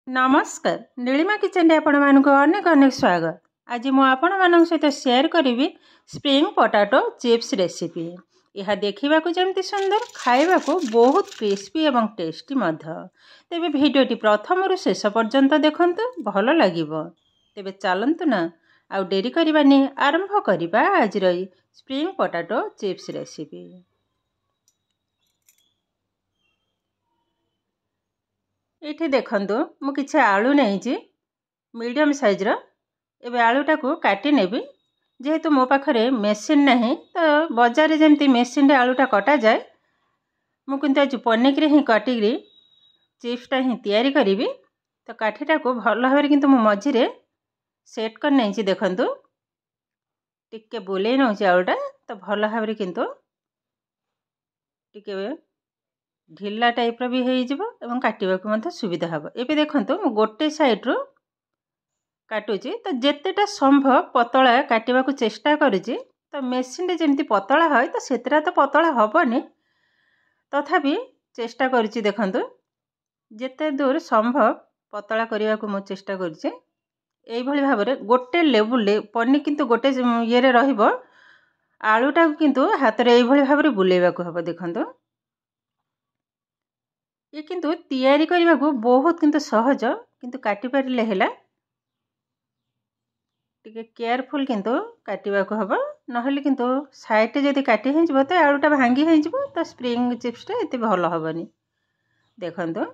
नमस्कार नीलिमा किचन आपण मानक अनेक अनेक स्वागत। आज मु आपण मान सहित शेयर करी स्प्रिंग पोटाटो चिप्स रेसिपी। यह देखा जमी सुंदर खाइबा बहुत क्रिस्पी एवं टेस्टी तेबे भिडियोटी प्रथम रु शेष पर्यंत देखंतु भल लागिबो। तेबे चलंतु ना आउ डेरी करबानी आरंभ करबा आज रही स्प्रिंग पोटाटो चिप्स रेसिपी। ये देखंतु मु किछि आलू नहीं मीडियम साइजर एबे आलूटा को काटी नेबी। जेहेतु मो पाखरे मेसीन नहीं तो बाजार रे जेमती मेसीन रे आलूटा कटा जाए मु किंतु आज पनिक रे ही काटिकी चिप्सटा ही तैयारी करी। तो काठीटा को भल भाव किंतु मु मझी रे सेट कर नहीं देखंतु टिके बुले नौ आलूटा तो भल भाव किंतु टिके ढिला टाइप भी हो काटा सुविधा हम। एबे देखंतु मु गोटे साइड रो काटुची तो जेतेटा संभव पतला काटिबा को चेष्टा करूची। तो मेसीन रे जेमती पतला होय तो सेतरा तो पतला हबनी तथापि चेष्टा करूची। देखंतु जेते दूर संभव पतला करने को मु चेष्टा करूची। एई भली भाव रे गोटे लेवल ले पनी किंतु गोटे ये रे रहिबो आलूटा किंतु हाथ रे एई भली भाव रे बुलेबा को हबो। देखंतु ये किंतु तैयारी करने को बहुत किंतु सहज किंतु काटी पारिले हैला टिके केयरफुल किंतु काटिबा को हबो। नहले किंतु साइड जदी काटी हे जबो तो आलूटा भांगी हे जबो तो स्प्रिंग चिप्सटा एते भल हबनी। देखंतु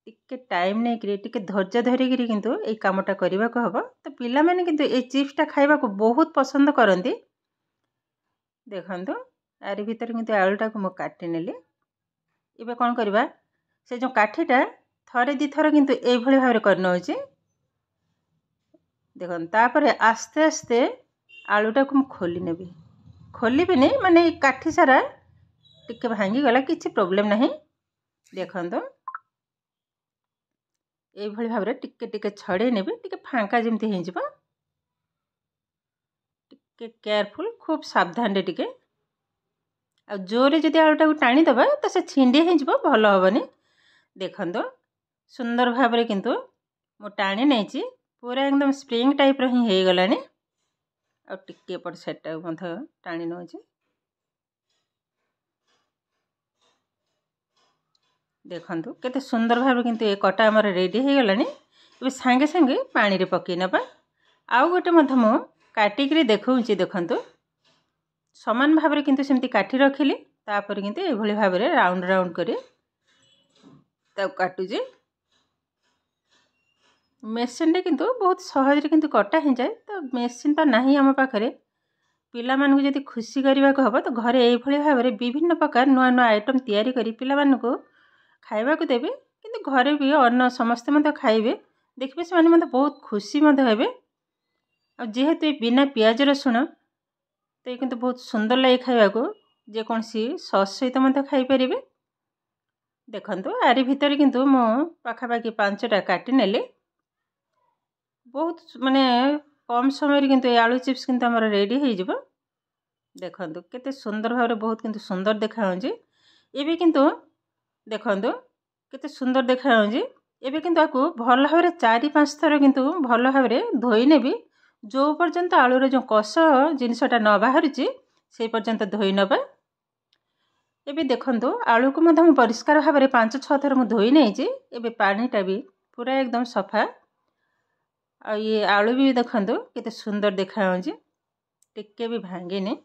टिके टाइम नै करी टिके धैर्य धरि करी किंतु ए कामटा करबा को हबो। तो पिला माने किंतु ए चिप्सटा खाइबा को बहुत पसंद करंती। देखंतु आरि भीतर किंतु आलूटा को म काटी नेली। इबे कौन करबा से जो काठीटा थरे दी थर किंतु ए भली भाव रे करनो होची। देखन तापर आस्ते आस्ते आलूटा को खोली नेबी। खोली भी नहीं माने काठी सारा टिके भांगी गला किछि प्रॉब्लम नहीं। देखंतु ए भली भाव रे टिके टिके छड़े नेबी टिके फांका जेमती हे जिवो। टिके केयरफुल खूब सावधान रे टिके आ जोरे जदि आलूटा को टाणी दबा तो से छिंडी हे जिवो भल हबनी। देखंतु सुंदर भाव रे किंतु मो टाणी नैची पूरा एकदम स्प्रिंग टाइप रो ही हे गलानी। आ टिके पट सेटा मथ टाणी नौची। देखंतु केते सुंदर भाव किंतु ए कटा हमर रेडी हे गलानी। एबे संगे संगे पानी रे पके नबा। आउ गोटे मथ मो काटिक रे देखौची। देखंतु समान भाव रे किंतु सेमती काठी रखिली तापर किंतु ए भली भाव रे राउंड राउंड करे ता काटुजी। मेसीन रे किंतु बहुत सहज रे किंतु कटा हे जाए। तो मेसीन तो नाही हम पाखरे पिला मान को जदी खुशी करबा को हबो तो घरे ए भली भाव रे विभिन्न प्रकार नुआ नुआ आइटम तैयारी करी पिला मान को खाइबा को देबे। किंतु घरे भी अन्न समस्त मते खाइबे देखबे से माने मते बहुत खुशी मते हेबे। आ जेहेतु बिना प्याज रसुण तो ये किंतु बहुत सुंदर लगे खाइबा को जे कौन सी सॉस सहित मते खाई परिबे। देखंतु आरि भीतर किंतु मो पाखापाखि 5टा काटी नेले। बहुत माने कम समय किंतु ए आलू चिप्स किंतु हमर रेडी हे जिवो। देखंतु केते सुंदर भाव रे बहुत किंतु सुंदर देखा होंजी। एबे किंतु देखंतु केते सुंदर देखा होंजी। एबे किंतु आकु भल भाव रे 4-5 थर किंतु भल भाव रे धोई नेबी। जो पर्यंत आलू रे जो कष जिनसटा न बाहरुची से पर्यंत धोई नबा। एबे देखंतु आलू को मधम परिष्कार भाव रे 5-6 थर मु धोई नैची। एबे पानीटा भी पूरा एकदम सफा। आ ये आलू भी देखंतु केते सुंदर देखा होंजी टिके भी भांगेनी।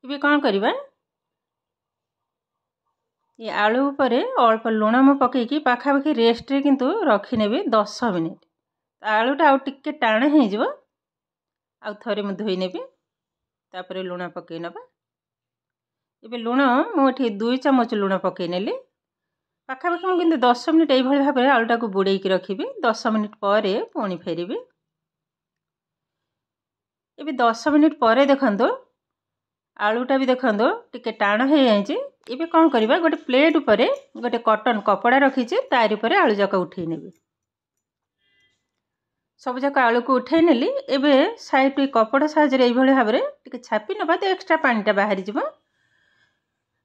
एबे कोन करबा ये आलू ऊपर अल्प लूण मु पकेकी पाखापाखि रेस्ट रे किंतु रखी नेबी 10 मिनिट। आलूटा आउ टिके टाणे हे जिवो। आउ थरे मु धोई नेबी तापर लूण पके नबा। एबे लूण मु एठी 2 चम्मच लूण पके नेली। पाखापाखि मु किंतु 10 मिनिट एई भली भाबरे आलूटा को बुड़ेई की रखिबी। 10 मिनिट परे पुणी फेरिबी। एबे 10 मिनिट परे देखंतु आलूटा भी देखंतु टिके टाण हे जाईची। एबे कोन करबा गोटे प्लेट ऊपर गोटे कॉटन कपड़ा रखीची तारि ऊपर आलू जाका उठेई नेबी। सब जाक आलू को उठे नेली। एबे साइड कपड़ा साहाଯ୍य रे एभली भाबरे टिके छापी नबा तो एक्स्ट्रा पानीटा बाहरी जिवो।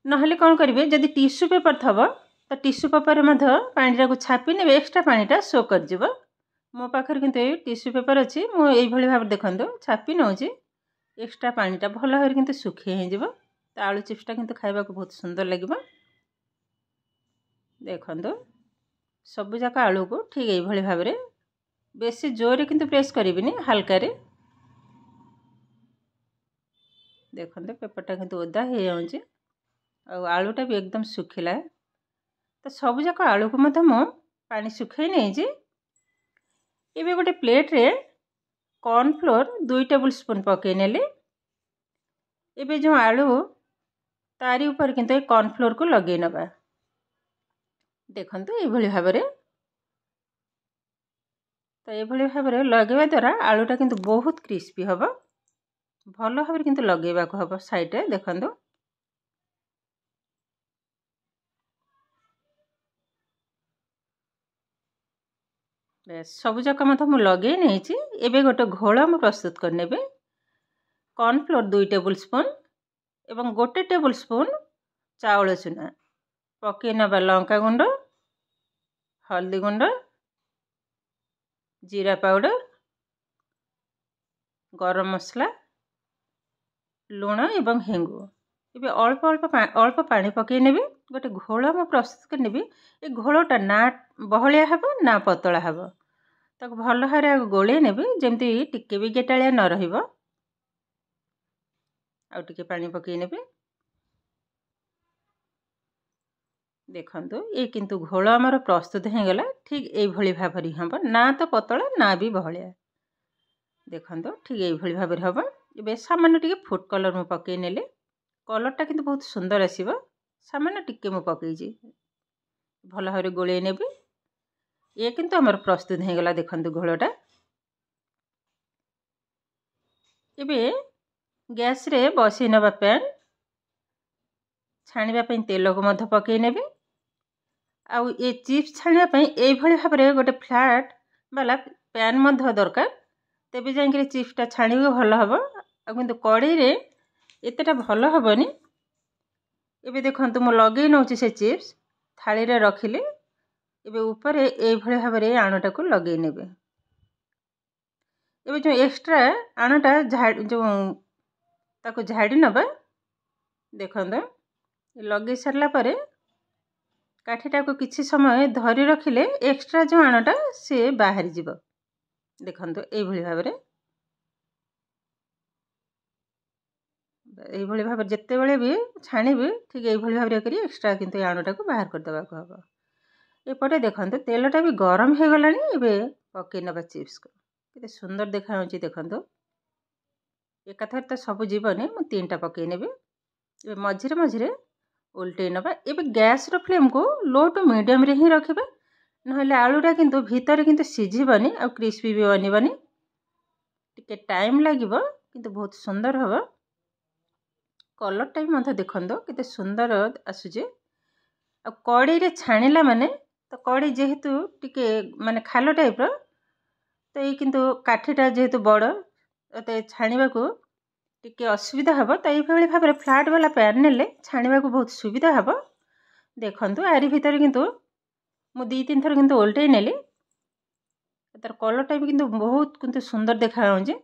नहले कोन करिवे जदि टिश्यू पेपर थबो तो टिश्यू पेपर पानी को छापी ने एक्स्ट्रा पानीटा सो कर मो पाखे किंतु ये टिश्यू पेपर अच्छी मुझे भाव देखो छापी नौ एक्स्ट्रा पानीटा भल भाव किंतु सुखी हो तो आलू चिप्सटा किंतु खाइबा को बहुत सुंदर लगे। देखो सबु जाक आलू को ठीक ये भाव में बेसी जोरे किंतु प्रेस करिबिनी हल्का रे। देखो पेपरटा किंतु ओदा हो जाऊँच और आलूटा भी एकदम सुखिला। तो सबु जाक आलू को मु पानी सुखई नहीं ये गोटे प्लेट रे कॉर्नफ्लोर 2 टेबल स्पून पकई नेले। एबे जो आलू तारी ऊपर किंतु कॉर्नफ्लोर को लगे नबा। देखो ये भाव में तो ये भाव में लगेवा द्वारा आलूटा किंतु बहुत क्रिस्पी हम भल भाव किंतु लगेवा को हम साइड रे। देखो सबु जाक मु लगे नहीं एबे गोटे घोल मु प्रस्तुत करने। कॉर्नफ्लोर 2 टेबल स्पून एवं 1 टेबल स्पून चाउल चूना पकई नबा। लंका गुंड, हल्दी गुंड, जीरा पाउडर, गरम मसला, लुण एवं हेंगु ये अल्प अल्प पानी पकई ने गोटे घोल मु प्रस्तुत करने। ये घोलटा ना बहलिया हम ना पतला हम ताको भल भाव गोले ने जमती टिके भी गेटालिया न रहिबो। आउ टिके पानी पकई ने। देखो ये किंतु घोल आमर प्रस्तुत हो गला ठीक ये भाव हम ना तो पतला ना भी बहलिया। देखो ठीक ये भाव हम ये सामान्य टिके फूड कलर मु पकई नेले कलरटा किंतु बहुत सुंदर आसीबो। सामान्य टिके मु पकईजी भल भाव गोले ने ये किंतु आमर प्रस्तुत हो गला। देखो घोलटा एबे गैस रे बसई नबा पैन छाणीबा पई तेल को मध्य पकई नेबे। आउ ये चिप्स छाणीबा पई एई भली भाव रे गोटे फ्लैट वाला पैन मध्य दरकार तेबे जाई चिप्सटा छाणी भल हम। आ किंतु कड़ाई रे एतेटा भल हेनी। एबे देखंतु मु लगे नौची से चिप्स थाली रे रखिले एबे ऊपर एई भली भाव रे आणटा को लगे नेबे। एबे जो एक्स्ट्रा आणटा जो ताको झाड़ी नबा। देखंतु लगे सारला परे काठीटा को किछि समय धरी रखिले एक्स्ट्रा जो आणटा से बाहरी जीवो। देखंतु एई भली भाव रे ये भाव जिते बड़े भी छाणी ठीक ये भाव करी एक्स्ट्रा किंतु आणटा को बाहर कर देबा को हम। एपटे देखो तेलटा भी गरम हो गला पकई नबा चिप्स को केते सुंदर देखा होची। देखो एकाथर तो सब जीवनी मु 3टा पकई नेबे। ए मझिरे मझिरे उल्टे नबा। एबे गैस रो फ्लेम को लो टू मीडियम रे ही रखिबा नहले आलूटा किंतु भीतर किंतु सिझिबनी आ क्रिस्पी भी बनिबनी टिके टाइम लागिबो किंतु बहुत सुंदर हबो। कलरटा भी मत देखो केते सुंदर आसुचे। आ कड़ाई रे छाणीला माने तो कड़ाई जेहेतु टिके माने खाल टाइप रो तो ये किंतु काठीटा जेहेतु बड़ तो छाणीबा को टिके असुविधा हम। तो ये भाव में फ्लैट वाला पैन नेले छाणीबा को बहुत सुविधा हम। देखंतु आरी भीतर किंतु मु 2-3 थर किंतु उल्टे नेली तार कलरटा भी किंतु बहुत किंतु सुंदर देखा होचे।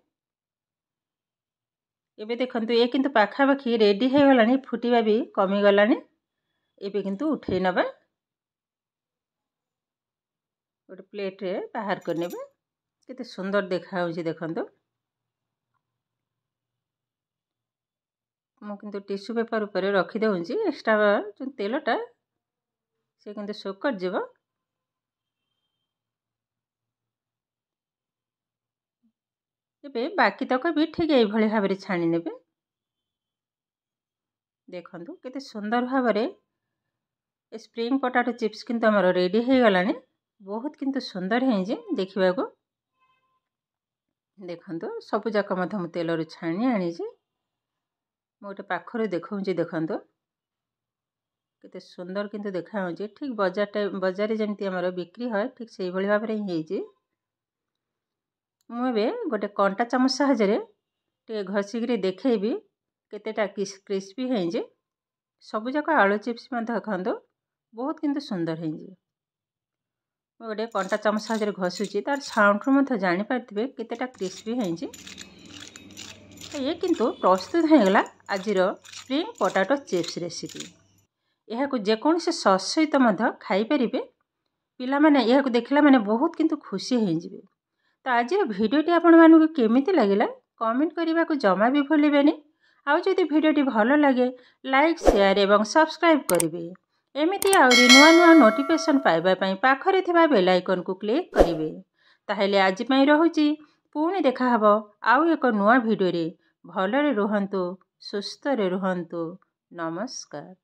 एबे देखंतु ये किंतु पाखापाखी रेडी हो गलानी फुटिबा भी कमी गलानी। एबे किंतु उठे नबा गोटे प्लेट रे बाहर कर नेबे केते सुंदर देखा होची। देखंतु मु किंतु टिश्यू पेपर ऊपर रखी देउची एक्स्ट्रा जो तेलटा से किंतु सोक कर जीवो। एबे बाकी तक भी ठीक ये भली भाव रे छाणी नेबे। देखंतु केते सुंदर भाव रे स्प्रिंग पोटैटो चिप्स किंतु हमर रेडी हो गलानी बहुत किंतु सुंदर है जे देखिबा को। देखंतु सब जाक मध मु तेल रे छाणी आनी जे मु गोटे पाखरे देखौची। देखंतु केते सुंदर किंतु देखा होची ठीक बाजार जेमती हमर बिक्री है ठीक से भली भाव रे ही जे। मुझे गोटे कंटा चामच साहाଯ୍ୟରେ टे घषिकी देखी केतेटा क्रिस्पी है जे। सबु जाक आलू चिप्स देखो बहुत किंतु सुंदर हो गोटे कंटा चामच साहाଯ୍य घसुची तार साउंड जानीपारे केतेटा क्रिस्पी हो ये किंतु प्रस्तुत होगा आज स्प्रिंग पोटाटो चिप्स रेसिपी। यह जेकोसी सस सहित खाईपारे पिला माने यह देखला माने बहुत किंतु खुशी हो। तो आज भिडियोटी आपण मानक केमी लगे कमेंट करने को जमा भी भूलें। आउ जदि भिडियोटी भल लगे लाइक शेयर एवं सब्सक्राइब करेंगे। एमती आहरी नुआ नुआ नोटिफिकेशन पाइबापी पाखरे थिबा बेल आइकन को क्लिक करेंगे। ताहले आज पई रहुची पुणी देखा हबो आउ एक नुआ भिडियो रे। भलरे रुहंतु सुस्थ रे रुहंतु। नमस्कार।